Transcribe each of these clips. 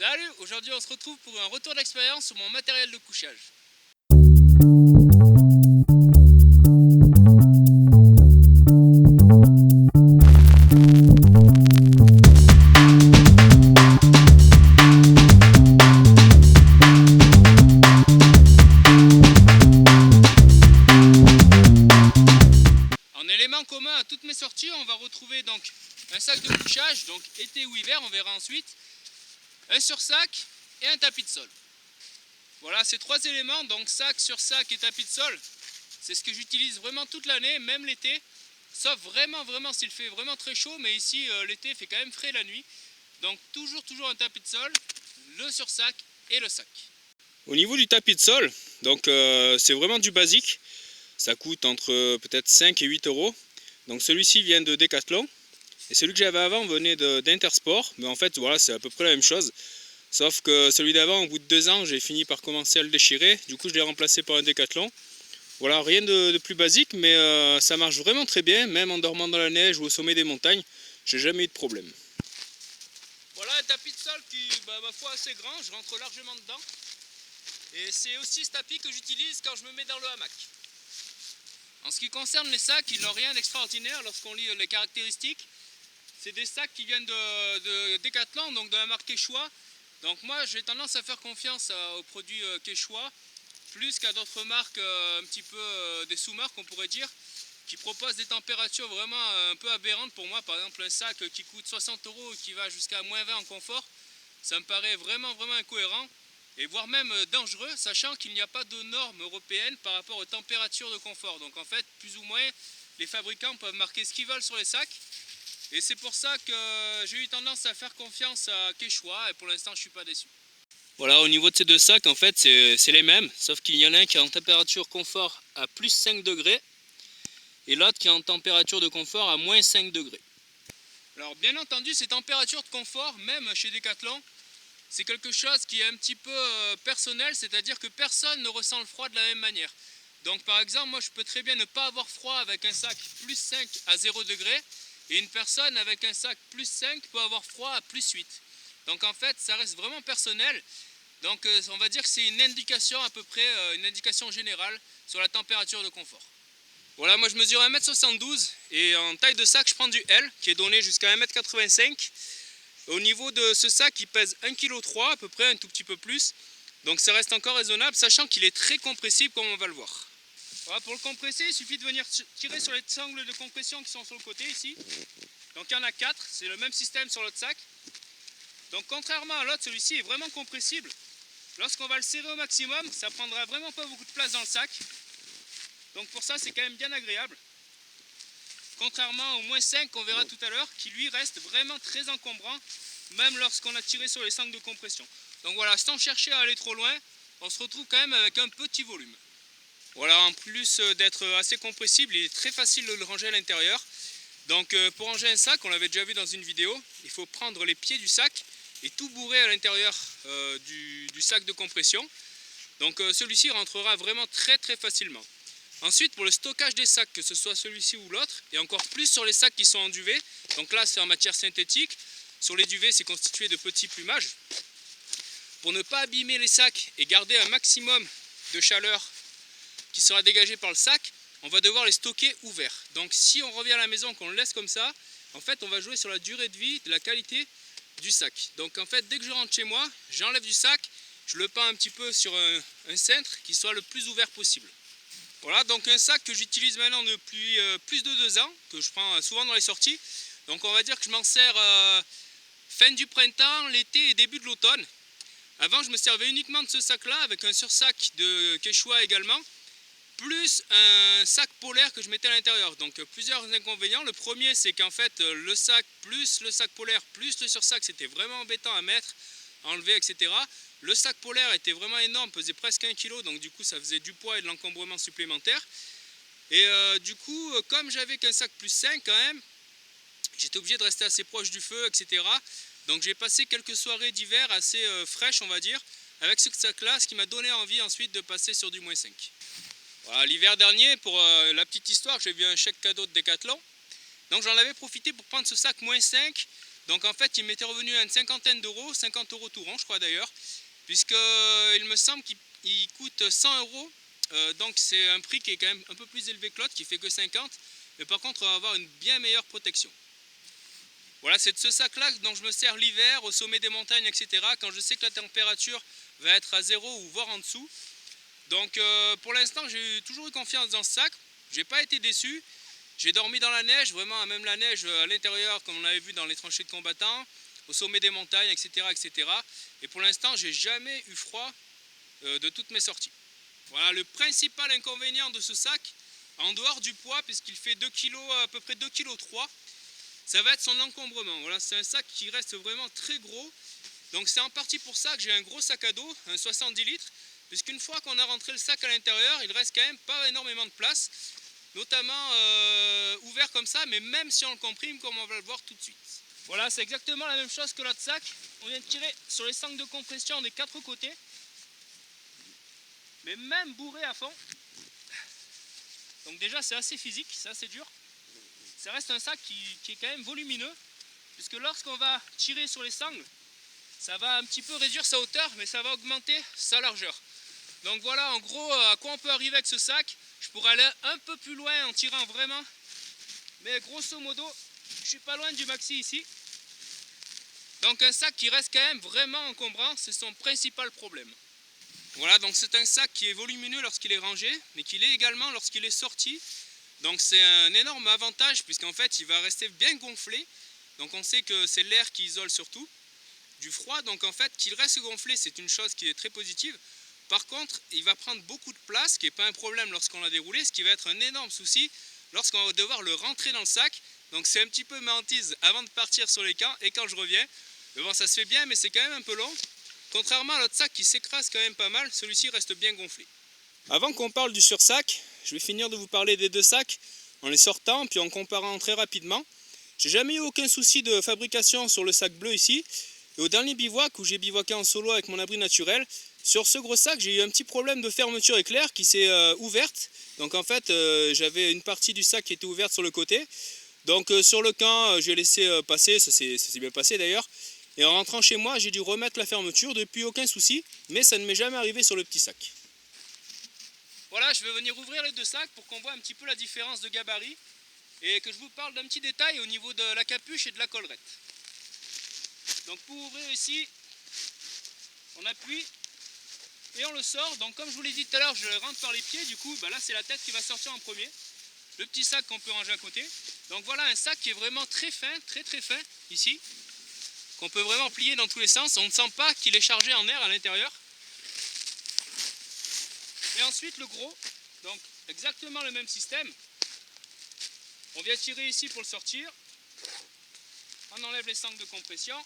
Salut, aujourd'hui on se retrouve pour un retour d'expérience sur mon matériel de couchage. En élément commun à toutes mes sorties, on va retrouver donc un sac de couchage, donc été ou hiver, on verra ensuite, un sursac et un tapis de sol. Voilà ces trois éléments, donc sac, sursac et tapis de sol, c'est ce que j'utilise vraiment toute l'année, même l'été, sauf vraiment s'il fait vraiment très chaud, mais ici l'été fait quand même frais la nuit, donc toujours un tapis de sol, le sursac et le sac. Au niveau du tapis de sol, donc c'est vraiment du basique, ça coûte entre peut-être 5 et 8 euros, donc celui-ci vient de Decathlon. Et celui que j'avais avant venait d'Intersport, mais en fait voilà, c'est à peu près la même chose. Sauf que celui d'avant, au bout de 2 ans, j'ai fini par commencer à le déchirer. Du coup, je l'ai remplacé par un Decathlon. Voilà, rien de plus basique, mais ça marche vraiment très bien, même en dormant dans la neige ou au sommet des montagnes, j'ai jamais eu de problème. Voilà un tapis de sol qui, ma foi, assez grand, je rentre largement dedans. Et c'est aussi ce tapis que j'utilise quand je me mets dans le hamac. En ce qui concerne les sacs, ils n'ont rien d'extraordinaire lorsqu'on lit les caractéristiques. C'est des sacs qui viennent de Decathlon, donc de la marque Quechua. Donc moi j'ai tendance à faire confiance aux produits Quechua, plus qu'à d'autres marques un petit peu des sous-marques on pourrait dire, qui proposent des températures vraiment un peu aberrantes pour moi. Par exemple un sac qui coûte 60 euros et qui va jusqu'à -20 en confort, ça me paraît vraiment incohérent, et voire même dangereux, sachant qu'il n'y a pas de normes européennes par rapport aux températures de confort. Donc en fait, plus ou moins, les fabricants peuvent marquer ce qu'ils veulent sur les sacs. Et c'est pour ça que j'ai eu tendance à faire confiance à Quechua et pour l'instant je ne suis pas déçu. Voilà, au niveau de ces deux sacs, en fait c'est les mêmes, sauf qu'il y en a un qui est en température confort à plus 5 degrés et l'autre qui est en température de confort à moins 5 degrés. Alors bien entendu, ces températures de confort, même chez Decathlon, c'est quelque chose qui est un petit peu personnel, c'est-à-dire que personne ne ressent le froid de la même manière. Donc par exemple, moi je peux très bien ne pas avoir froid avec un sac plus 5 à 0 degrés, et une personne avec un sac plus 5 peut avoir froid à plus 8. Donc en fait, ça reste vraiment personnel. Donc on va dire que c'est une indication à peu près, une indication générale sur la température de confort. Voilà, moi je mesure 1m72 et en taille de sac, je prends du L qui est donné jusqu'à 1m85. Au niveau de ce sac, il pèse 1,3 kg à peu près, un tout petit peu plus. Donc ça reste encore raisonnable, sachant qu'il est très compressible comme on va le voir. Voilà, pour le compresser, il suffit de venir tirer sur les sangles de compression qui sont sur le côté ici. Donc il y en a 4, c'est le même système sur l'autre sac. Donc contrairement à l'autre, celui-ci est vraiment compressible. Lorsqu'on va le serrer au maximum, ça prendra vraiment pas beaucoup de place dans le sac. Donc pour ça, c'est quand même bien agréable. Contrairement au -5 qu'on verra tout à l'heure, qui lui reste vraiment très encombrant, même lorsqu'on a tiré sur les sangles de compression. Donc voilà, sans chercher à aller trop loin, on se retrouve quand même avec un petit volume. Voilà, en plus d'être assez compressible, il est très facile de le ranger à l'intérieur. Donc pour ranger un sac, on l'avait déjà vu dans une vidéo, il faut prendre les pieds du sac et tout bourrer à l'intérieur du sac de compression. Donc celui-ci rentrera vraiment très facilement. Ensuite, pour le stockage des sacs, que ce soit celui-ci ou l'autre, et encore plus sur les sacs qui sont en duvet, donc là c'est en matière synthétique, sur les duvets c'est constitué de petits plumages. Pour ne pas abîmer les sacs et garder un maximum de chaleur qui sera dégagé par le sac, on va devoir les stocker ouverts. Donc si on revient à la maison, qu'on le laisse comme ça, en fait on va jouer sur la durée de vie, de la qualité du sac. Donc en fait dès que je rentre chez moi, j'enlève du sac, je le peins un petit peu sur un cintre qui soit le plus ouvert possible. Voilà, donc un sac que j'utilise maintenant depuis plus de 2 ans, que je prends souvent dans les sorties. Donc on va dire que je m'en sers fin du printemps, l'été et début de l'automne. Avant je me servais uniquement de ce sac là avec un sursac de Quechua également, plus un sac polaire que je mettais à l'intérieur. Donc plusieurs inconvénients. Le premier, c'est qu'en fait le sac plus le sac polaire plus le sursac, c'était vraiment embêtant à mettre, à enlever, etc. Le sac polaire était vraiment énorme, pesait presque 1 kg, donc du coup ça faisait du poids et de l'encombrement supplémentaire. Et du coup, comme j'avais qu'un sac plus 5 quand même, j'étais obligé de rester assez proche du feu, etc. Donc j'ai passé quelques soirées d'hiver assez fraîches, on va dire, avec ce sac-là, ce qui m'a donné envie ensuite de passer sur du -5. Voilà, l'hiver dernier, pour la petite histoire, j'ai vu un chèque cadeau de Decathlon. Donc j'en avais profité pour prendre ce sac -5 Donc en fait il m'était revenu à une cinquantaine d'euros, 50 € tout rond je crois d'ailleurs, puisque il me semble qu'il coûte 100 €. Donc c'est un prix qui est quand même un peu plus élevé que l'autre, qui fait que 50, mais par contre on va avoir une bien meilleure protection. Voilà, c'est de ce sac là dont je me sers l'hiver au sommet des montagnes, etc. quand je sais que la température va être à 0 ou voire en dessous. Donc pour l'instant j'ai toujours eu confiance dans ce sac, j'ai pas été déçu. J'ai dormi dans la neige, vraiment même la neige à l'intérieur comme on avait vu dans les tranchées de combattants, au sommet des montagnes, etc. etc. Et pour l'instant j'ai jamais eu froid de toutes mes sorties. Voilà le principal inconvénient de ce sac, en dehors du poids, puisqu'il fait 2 kg, à peu près 2,3 kg, ça va être son encombrement. Voilà, c'est un sac qui reste vraiment très gros. Donc c'est en partie pour ça que j'ai un gros sac à dos, un 70 litres, puisqu'une fois qu'on a rentré le sac à l'intérieur, il reste quand même pas énormément de place, notamment ouvert comme ça, mais même si on le comprime, comme on va le voir tout de suite. Voilà, c'est exactement la même chose que l'autre sac. On vient de tirer sur les sangles de compression des 4 côtés, mais même bourré à fond. Donc déjà c'est assez physique, c'est assez dur. Ça reste un sac qui est quand même volumineux, puisque lorsqu'on va tirer sur les sangles, ça va un petit peu réduire sa hauteur, mais ça va augmenter sa largeur. Donc voilà en gros à quoi on peut arriver avec ce sac. Je pourrais aller un peu plus loin en tirant vraiment, mais grosso modo je suis pas loin du maxi ici. Donc un sac qui reste quand même vraiment encombrant, c'est son principal problème. Voilà, donc c'est un sac qui est volumineux lorsqu'il est rangé, mais qui l'est également lorsqu'il est sorti. Donc c'est un énorme avantage puisqu'en fait il va rester bien gonflé. Donc on sait que c'est l'air qui isole surtout du froid, donc en fait qu'il reste gonflé c'est une chose qui est très positive. Par contre il va prendre beaucoup de place, ce qui n'est pas un problème lorsqu'on l'a déroulé, ce qui va être un énorme souci lorsqu'on va devoir le rentrer dans le sac. Donc c'est un petit peu ma hantise avant de partir sur les camps et quand je reviens. Mais bon ça se fait bien mais c'est quand même un peu long. Contrairement à l'autre sac qui s'écrase quand même pas mal, celui-ci reste bien gonflé. Avant qu'on parle du sursac, je vais finir de vous parler des deux sacs en les sortant puis en comparant très rapidement. J'ai jamais eu aucun souci de fabrication sur le sac bleu ici. Et au dernier bivouac où j'ai bivouaqué en solo avec mon abri naturel, sur ce gros sac j'ai eu un petit problème de fermeture éclair qui s'est ouverte. Donc en fait j'avais une partie du sac qui était ouverte sur le côté. Donc sur le camp j'ai laissé passer, ça s'est bien passé d'ailleurs. Et en rentrant chez moi j'ai dû remettre la fermeture, depuis aucun souci, mais ça ne m'est jamais arrivé sur le petit sac. Voilà, je vais venir ouvrir les deux sacs pour qu'on voit un petit peu la différence de gabarit et que je vous parle d'un petit détail au niveau de la capuche et de la collerette. Donc pour ouvrir ici, on appuie et on le sort. Donc comme je vous l'ai dit tout à l'heure, je le rentre par les pieds, du coup là c'est la tête qui va sortir en premier. Le petit sac qu'on peut ranger à côté. Donc voilà un sac qui est vraiment très fin, très fin ici, qu'on peut vraiment plier dans tous les sens. On ne sent pas qu'il est chargé en air à l'intérieur. Et ensuite le gros, donc exactement le même système. On vient tirer ici pour le sortir. On enlève les sangles de compression.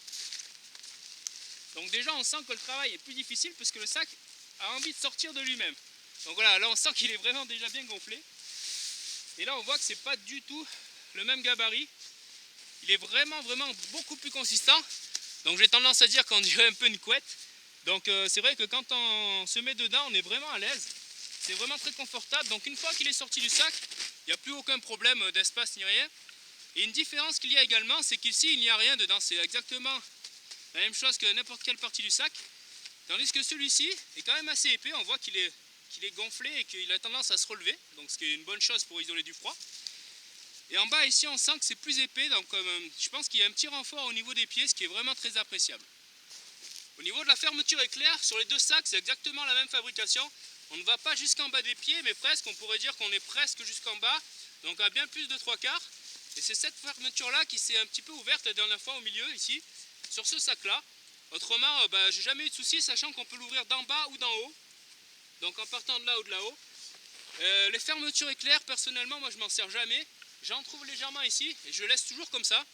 Donc déjà on sent que le travail est plus difficile puisque le sac a envie de sortir de lui-même. Donc voilà, là on sent qu'il est vraiment déjà bien gonflé. Et là on voit que c'est pas du tout le même gabarit. Il est vraiment beaucoup plus consistant. Donc j'ai tendance à dire qu'on dirait un peu une couette. Donc c'est vrai que quand on se met dedans, on est vraiment à l'aise. C'est vraiment très confortable. Donc une fois qu'il est sorti du sac, il n'y a plus aucun problème d'espace ni rien. Et une différence qu'il y a également, c'est qu'ici il n'y a rien dedans. C'est exactement la même chose que n'importe quelle partie du sac. Tandis que celui-ci est quand même assez épais. On voit qu'il est gonflé et qu'il a tendance à se relever. Donc ce qui est une bonne chose pour isoler du froid. Et en bas ici on sent que c'est plus épais. Donc je pense qu'il y a un petit renfort au niveau des pieds, ce qui est vraiment très appréciable. Au niveau de la fermeture éclair, sur les deux sacs c'est exactement la même fabrication. On ne va pas jusqu'en bas des pieds, mais presque, on pourrait dire qu'on est presque jusqu'en bas, donc à bien plus de 3/4. Et c'est cette fermeture-là qui s'est un petit peu ouverte la dernière fois au milieu, ici, sur ce sac-là. Autrement, j'ai jamais eu de souci, sachant qu'on peut l'ouvrir d'en bas ou d'en haut. Donc en partant de là ou de là-haut. Les fermetures éclair, personnellement, moi je m'en sers jamais. J'en trouve légèrement ici, et je laisse toujours comme ça.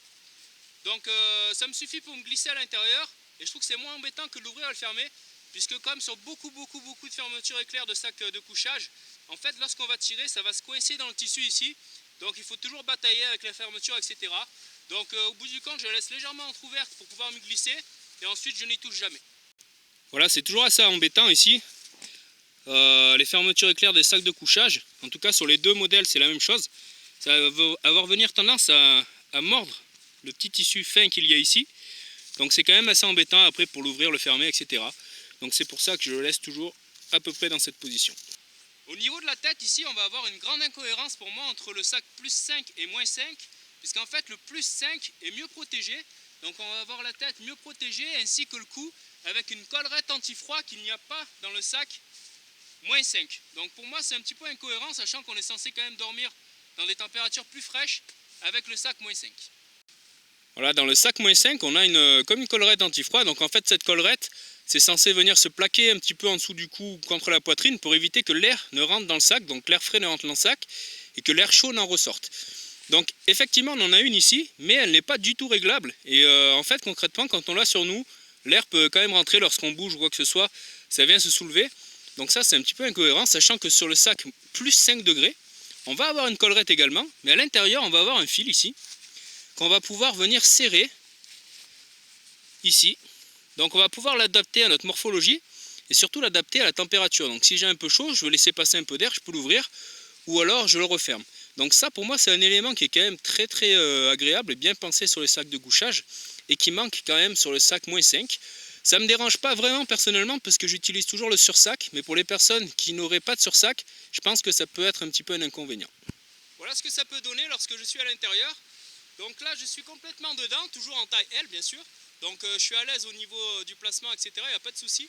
Donc ça me suffit pour me glisser à l'intérieur, et je trouve que c'est moins embêtant que de l'ouvrir et le fermer. Puisque comme sur beaucoup de fermetures éclair de sacs de couchage, en fait lorsqu'on va tirer ça va se coincer dans le tissu ici, donc il faut toujours batailler avec la fermeture, etc. Donc au bout du compte je la laisse légèrement entrouverte pour pouvoir me glisser et ensuite je n'y touche jamais. Voilà, c'est toujours assez embêtant ici, les fermetures éclair des sacs de couchage, en tout cas sur les deux modèles c'est la même chose, ça va avoir venir tendance à mordre le petit tissu fin qu'il y a ici. Donc c'est quand même assez embêtant après pour l'ouvrir, le fermer, etc. Donc c'est pour ça que je le laisse toujours à peu près dans cette position. Au niveau de la tête, ici, on va avoir une grande incohérence pour moi entre le sac plus 5 et moins 5, puisqu'en fait le plus 5 est mieux protégé. Donc on va avoir la tête mieux protégée ainsi que le cou avec une collerette anti-froid qu'il n'y a pas dans le sac moins 5. Donc pour moi c'est un petit peu incohérent, sachant qu'on est censé quand même dormir dans des températures plus fraîches avec le sac moins 5. Voilà, dans le sac moins 5, on a comme une collerette anti-froid. Donc en fait cette collerette, c'est censé venir se plaquer un petit peu en dessous du cou contre la poitrine pour éviter que l'air ne rentre dans le sac, donc l'air frais ne rentre dans le sac et que l'air chaud n'en ressorte. Donc effectivement on en a une ici, mais elle n'est pas du tout réglable. Et en fait concrètement quand on l'a sur nous, l'air peut quand même rentrer lorsqu'on bouge ou quoi que ce soit, ça vient se soulever. Donc ça c'est un petit peu incohérent, sachant que sur le sac plus 5 degrés, on va avoir une collerette également, mais à l'intérieur on va avoir un fil ici, qu'on va pouvoir venir serrer ici. Donc on va pouvoir l'adapter à notre morphologie et surtout l'adapter à la température. Donc si j'ai un peu chaud, je veux laisser passer un peu d'air, je peux l'ouvrir ou alors je le referme. Donc ça pour moi c'est un élément qui est quand même très agréable et bien pensé sur les sacs de couchage et qui manque quand même sur le sac moins 5. Ça ne me dérange pas vraiment personnellement parce que j'utilise toujours le sursac, mais pour les personnes qui n'auraient pas de sursac, je pense que ça peut être un petit peu un inconvénient. Voilà ce que ça peut donner lorsque je suis à l'intérieur. Donc là je suis complètement dedans, toujours en taille L bien sûr. Donc je suis à l'aise au niveau du placement, etc. Il n'y a pas de souci.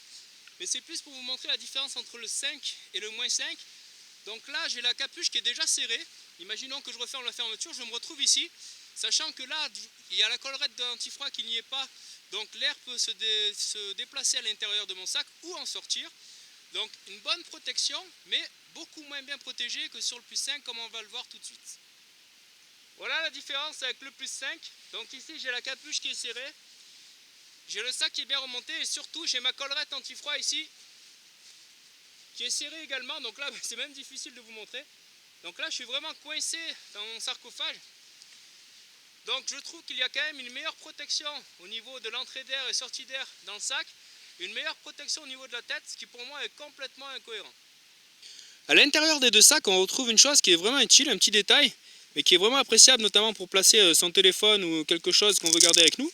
Mais c'est plus pour vous montrer la différence entre le 5 et le moins 5. Donc là j'ai la capuche qui est déjà serrée. Imaginons que je referme la fermeture, je me retrouve ici. Sachant que là il y a la collerette d'antifroid qui n'y est pas. Donc l'air peut se déplacer à l'intérieur de mon sac ou en sortir. Donc une bonne protection, mais beaucoup moins bien protégée que sur le plus 5 comme on va le voir tout de suite. Voilà la différence avec le plus 5. Donc ici j'ai la capuche qui est serrée. J'ai le sac qui est bien remonté et surtout j'ai ma collerette anti-froid ici qui est serrée également. Donc là c'est même difficile de vous montrer. Donc là je suis vraiment coincé dans mon sarcophage. Donc je trouve qu'il y a quand même une meilleure protection au niveau de l'entrée d'air et sortie d'air dans le sac. Une meilleure protection au niveau de la tête, ce qui pour moi est complètement incohérent. À l'intérieur des deux sacs, on retrouve une chose qui est vraiment utile, un petit détail, mais qui est vraiment appréciable notamment pour placer son téléphone ou quelque chose qu'on veut garder avec nous.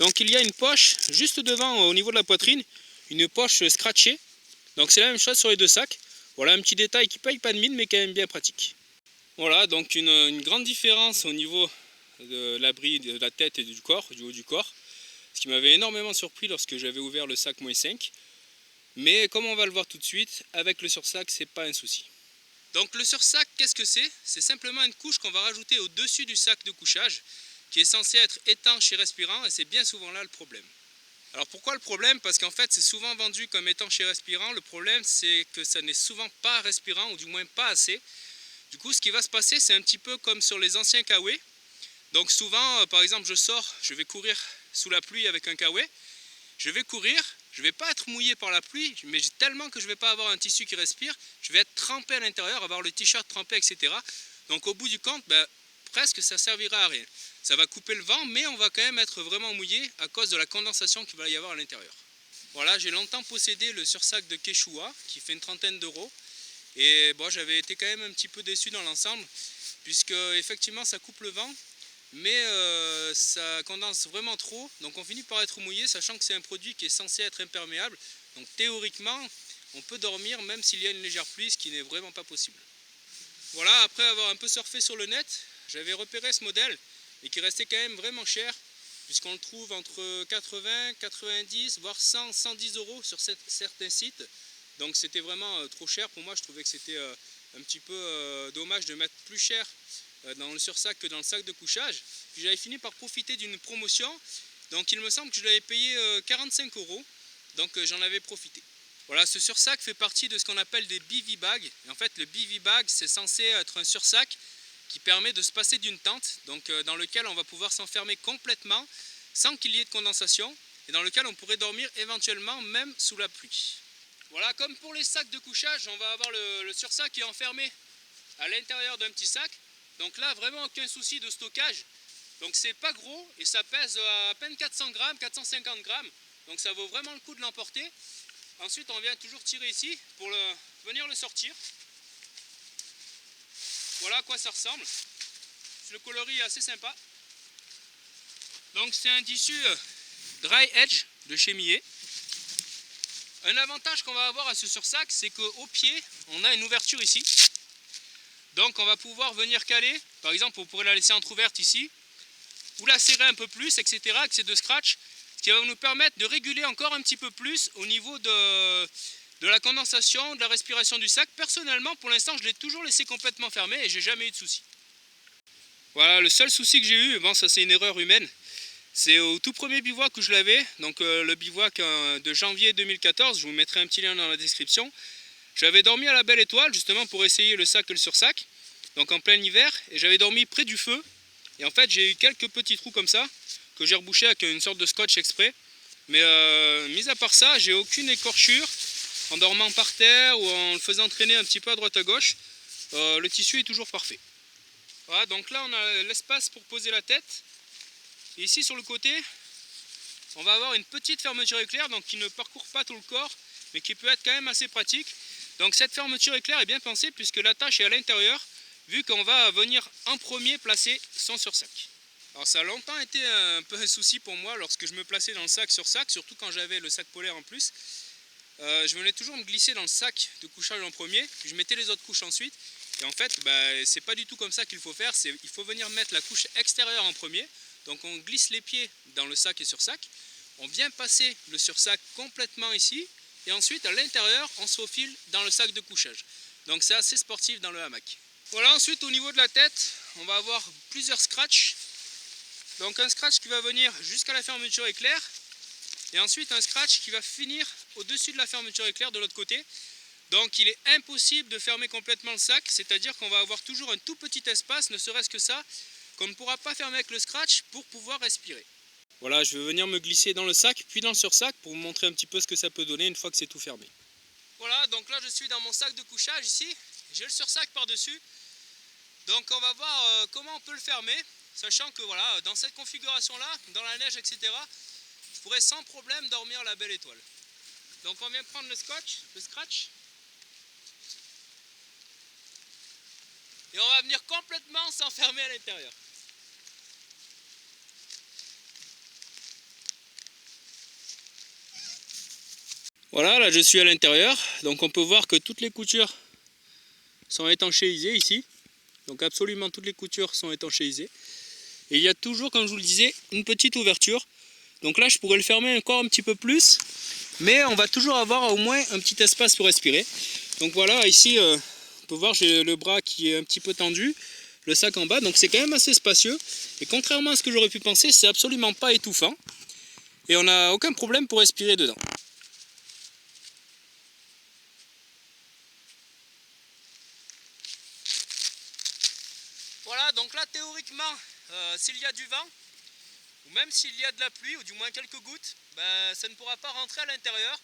Donc il y a une poche juste devant au niveau de la poitrine, une poche scratchée. Donc c'est la même chose sur les deux sacs. Voilà un petit détail qui paye pas de mine mais quand même bien pratique. Voilà donc une grande différence au niveau de l'abri de la tête et du corps, du haut du corps. Ce qui m'avait énormément surpris lorsque j'avais ouvert le sac moins 5. Mais comme on va le voir tout de suite, avec le sursac c'est pas un souci. Donc le sursac, qu'est-ce que c'est? C'est simplement une couche qu'on va rajouter au-dessus du sac de couchage qui est censé être étanche et respirant et c'est bien souvent là le problème. Alors pourquoi le problème? Parce qu'en fait c'est souvent vendu comme étanche et respirant. Le problème c'est que ça n'est souvent pas respirant ou du moins pas assez. Du coup ce qui va se passer c'est un petit peu comme sur les anciens Kawaii. Donc souvent par exemple je sors, je vais courir sous la pluie avec un Kawaii. Je vais courir, je ne vais pas être mouillé par la pluie, mais tellement que je ne vais pas avoir un tissu qui respire, je vais être trempé à l'intérieur, avoir le t-shirt trempé, etc. Donc au bout du compte, presque ça servira à rien. Ça va couper le vent, mais on va quand même être vraiment mouillé à cause de la condensation qu'il va y avoir à l'intérieur. Voilà, j'ai longtemps possédé le sursac de Quechua, qui fait une trentaine d'euros. Et bon, j'avais été quand même un petit peu déçu dans l'ensemble, puisque effectivement ça coupe le vent, mais ça condense vraiment trop, donc on finit par être mouillé, sachant que c'est un produit qui est censé être imperméable. Donc théoriquement, on peut dormir même s'il y a une légère pluie, ce qui n'est vraiment pas possible. Voilà, après avoir un peu surfé sur le net, j'avais repéré ce modèle, et qui restait quand même vraiment cher, puisqu'on le trouve entre 80, 90, voire 100, 110 euros sur certains sites. Donc c'était vraiment trop cher pour moi, je trouvais que c'était un petit peu dommage de mettre plus cher dans le sursac que dans le sac de couchage. Puis j'avais fini par profiter d'une promotion, donc il me semble que je l'avais payé 45 euros, donc j'en avais profité. Voilà, ce sursac fait partie de ce qu'on appelle des bivy bags. Et en fait le bivy bag c'est censé être un sursac qui permet de se passer d'une tente, donc dans lequel on va pouvoir s'enfermer complètement sans qu'il y ait de condensation et dans lequel on pourrait dormir éventuellement même sous la pluie. Voilà, comme pour les sacs de couchage, on va avoir le sursac qui est enfermé à l'intérieur d'un petit sac. Donc là, vraiment aucun souci de stockage. Donc c'est pas gros et ça pèse à peine 400 grammes, 450 grammes. Donc ça vaut vraiment le coup de l'emporter. Ensuite, on vient toujours tirer ici pour venir le sortir. Voilà à quoi ça ressemble. Le coloris est assez sympa. Donc c'est un tissu Dry Edge de chez Millet. Un avantage qu'on va avoir à ce sursac, c'est qu'au pied, on a une ouverture ici. Donc on va pouvoir venir caler, par exemple on pourrait la laisser entrouverte ici, ou la serrer un peu plus, etc. avec ces deux scratchs, ce qui va nous permettre de réguler encore un petit peu plus au niveau de la condensation, de la respiration du sac. Personnellement, pour l'instant, je l'ai toujours laissé complètement fermé et j'ai jamais eu de soucis. Voilà, le seul souci que j'ai eu, bon ça c'est une erreur humaine, c'est au tout premier bivouac que je l'avais, donc le bivouac de janvier 2014, je vous mettrai un petit lien dans la description. J'avais dormi à la Belle Étoile justement pour essayer le sac et le sursac, donc en plein hiver, et j'avais dormi près du feu. Et en fait j'ai eu quelques petits trous comme ça, que j'ai rebouché avec une sorte de scotch exprès. Mais mis à part ça, j'ai aucune écorchure. En dormant par terre ou en le faisant traîner un petit peu à droite à gauche, le tissu est toujours parfait. Voilà, donc là on a l'espace pour poser la tête. Et ici sur le côté, on va avoir une petite fermeture éclair, donc qui ne parcourt pas tout le corps, mais qui peut être quand même assez pratique. Donc cette fermeture éclair est bien pensée puisque l'attache est à l'intérieur, vu qu'on va venir en premier placer son sursac. Alors ça a longtemps été un peu un souci pour moi lorsque je me plaçais dans le sac sursac, surtout quand j'avais le sac polaire en plus. Je venais toujours me glisser dans le sac de couchage en premier, puis je mettais les autres couches ensuite. Et en fait, c'est pas du tout comme ça qu'il faut faire, il faut venir mettre la couche extérieure en premier. Donc on glisse les pieds dans le sac et sursac, on vient passer le sursac complètement ici, et ensuite à l'intérieur, on se faufile dans le sac de couchage. Donc c'est assez sportif dans le hamac. Voilà, ensuite au niveau de la tête, on va avoir plusieurs scratchs. Donc un scratch qui va venir jusqu'à la fermeture éclair, et ensuite un scratch qui va finir au-dessus de la fermeture éclair de l'autre côté. Donc il est impossible de fermer complètement le sac, c'est-à-dire qu'on va avoir toujours un tout petit espace, ne serait-ce que ça, qu'on ne pourra pas fermer avec le scratch pour pouvoir respirer. Voilà, je vais venir me glisser dans le sac, puis dans le sursac pour vous montrer un petit peu ce que ça peut donner une fois que c'est tout fermé. Voilà, donc là je suis dans mon sac de couchage ici, j'ai le sursac par-dessus. Donc on va voir comment on peut le fermer, sachant que voilà, dans cette configuration-là, dans la neige, etc., je pourrais sans problème dormir à la Belle Étoile. Donc on vient prendre le scratch, et on va venir complètement s'enfermer à l'intérieur. Voilà, là je suis à l'intérieur, donc on peut voir que toutes les coutures sont étanchéisées ici. Donc absolument toutes les coutures sont étanchéisées. Et il y a toujours, comme je vous le disais, une petite ouverture. Donc là je pourrais le fermer encore un petit peu plus, mais on va toujours avoir au moins un petit espace pour respirer. Donc voilà, ici on peut voir j'ai le bras qui est un petit peu tendu, le sac en bas, donc c'est quand même assez spacieux. Et contrairement à ce que j'aurais pu penser, c'est absolument pas étouffant. Et on n'a aucun problème pour respirer dedans. Voilà, donc là théoriquement, s'il y a du vent, ou même s'il y a de la pluie, ou du moins quelques gouttes, ça ne pourra pas rentrer à l'intérieur.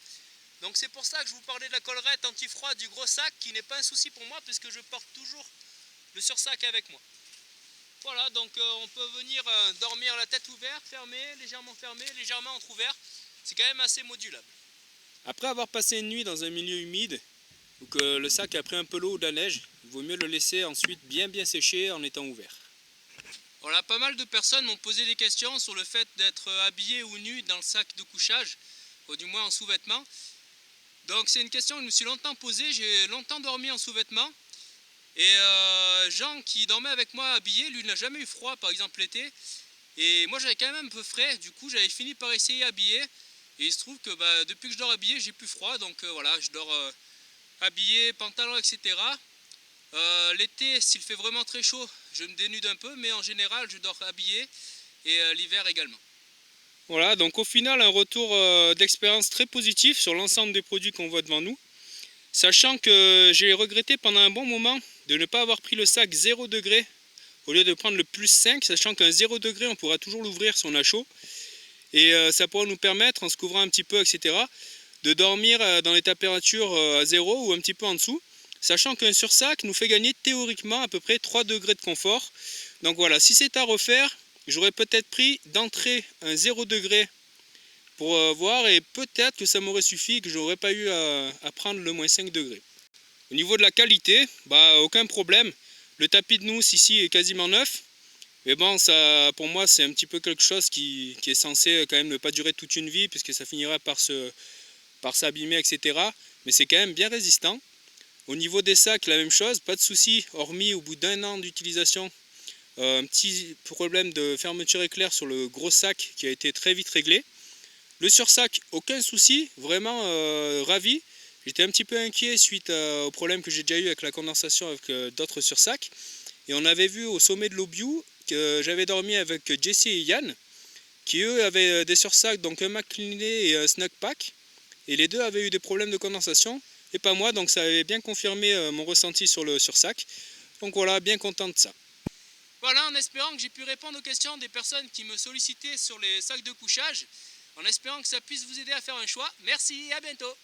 Donc c'est pour ça que je vous parlais de la collerette anti-froid du gros sac, qui n'est pas un souci pour moi, puisque je porte toujours le sursac avec moi. Voilà, donc on peut venir dormir la tête ouverte, fermée, légèrement entrouvert. C'est quand même assez modulable. Après avoir passé une nuit dans un milieu humide, ou que le sac a pris un peu l'eau ou de la neige, il vaut mieux le laisser ensuite bien sécher en étant ouvert. Voilà, pas mal de personnes m'ont posé des questions sur le fait d'être habillé ou nu dans le sac de couchage, ou du moins en sous-vêtements. Donc c'est une question que je me suis longtemps posée, j'ai longtemps dormi en sous-vêtements. Et Jean qui dormait avec moi habillé, lui n'a jamais eu froid par exemple l'été. Et moi j'avais quand même un peu frais, du coup j'avais fini par essayer habillé. Et il se trouve que depuis que je dors habillé, j'ai plus froid, donc voilà, je dors habillé, pantalon, etc. L'été, s'il fait vraiment très chaud, je me dénude un peu, mais en général, je dors habillé, et l'hiver également. Voilà, donc au final, un retour d'expérience très positif sur l'ensemble des produits qu'on voit devant nous. Sachant que j'ai regretté pendant un bon moment de ne pas avoir pris le sac 0 degré au lieu de prendre le plus 5, sachant qu'un 0 degré, on pourra toujours l'ouvrir si on a chaud. Et ça pourra nous permettre, en se couvrant un petit peu, etc., de dormir dans les températures à 0 ou un petit peu en dessous. Sachant qu'un sursac nous fait gagner théoriquement à peu près 3 degrés de confort. Donc voilà, si c'est à refaire, j'aurais peut-être pris d'entrée un 0 degré pour voir, et peut-être que ça m'aurait suffi et que je n'aurais pas eu à prendre le moins 5 degrés. Au niveau de la qualité, aucun problème. Le tapis de nousse ici est quasiment neuf. Mais bon, ça, pour moi, c'est un petit peu quelque chose qui est censé quand même ne pas durer toute une vie, puisque ça finira par s'abîmer, etc. Mais c'est quand même bien résistant. Au niveau des sacs, la même chose, pas de souci, hormis au bout d'1 an d'utilisation, un petit problème de fermeture éclair sur le gros sac qui a été très vite réglé. Le sursac, aucun souci, vraiment ravi. J'étais un petit peu inquiet suite au problème que j'ai déjà eu avec la condensation avec d'autres sursacs. Et on avait vu au sommet de l'Obiu que j'avais dormi avec Jesse et Yann, qui eux avaient des sursacs, donc un McCliney et un Snug Pack. Et les deux avaient eu des problèmes de condensation, et pas moi, donc ça avait bien confirmé mon ressenti sur le sursac. Donc voilà, bien content de ça. Voilà, en espérant que j'ai pu répondre aux questions des personnes qui me sollicitaient sur les sacs de couchage, en espérant que ça puisse vous aider à faire un choix. Merci et à bientôt.